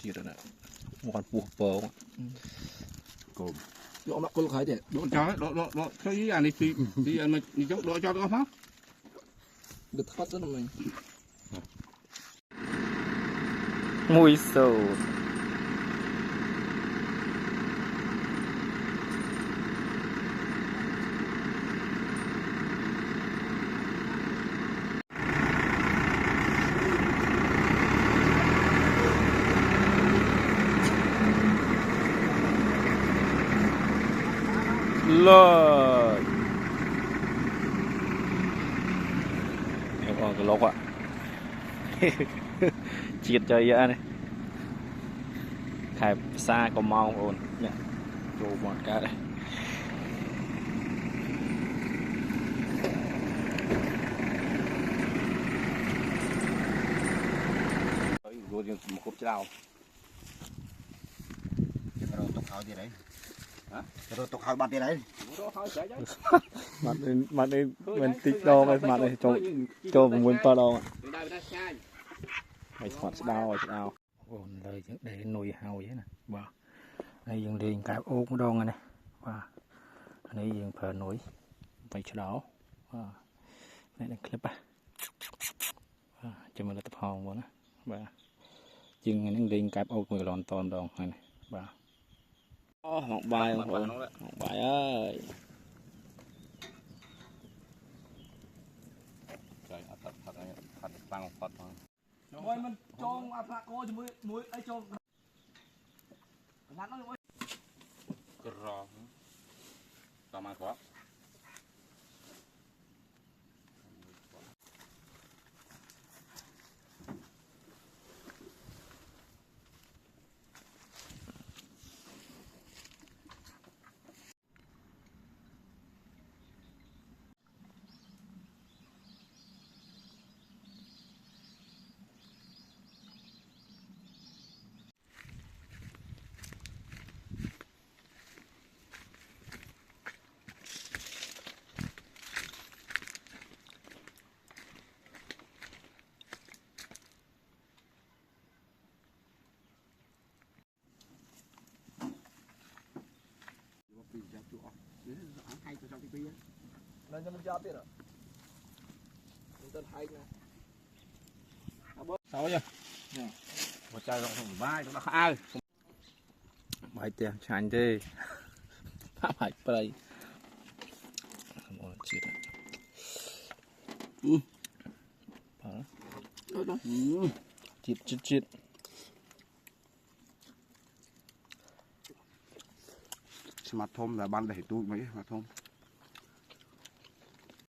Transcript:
chỉ rồi nè một con buộc bò cồm độ nó có khởi để độ cho độ cho ý anh thì anh mình chống độ cho nó phát được thoát rất là mình mùi sầu lời em còn cái lốc ạ chiết cho vậy này khai xa có mau ổn nhá vô một cái đây rồi một cục cháo rồi tục hỏi gì đấy hả rồi tục hỏi bạn gì đấy mặt đây mình tích đo với mặt này cho một tơ đo mày soạn đau ổn lời để nồi hào vậy nè và đây dừng liền cả ô cũng đo này và đây dừng phở nổi phải cho đó này là clip cho mình là tập hòn của nó và dừng này nó liền cả ô người lòn toàn đòn này và một bài một bài ơi thật tăng Phật thôi rồi mình cho áp lạc coi thì mới ấy cho ngắn nó mới rò tao mang quá nên cho mình cho tiền ạ mình tên hay nè sao vậy một chai rộng thùng vai chúng ta khai bài tiền chán đi pháp hạch play chít mặt thôm là ban đẩy tôi mấy mặt thôm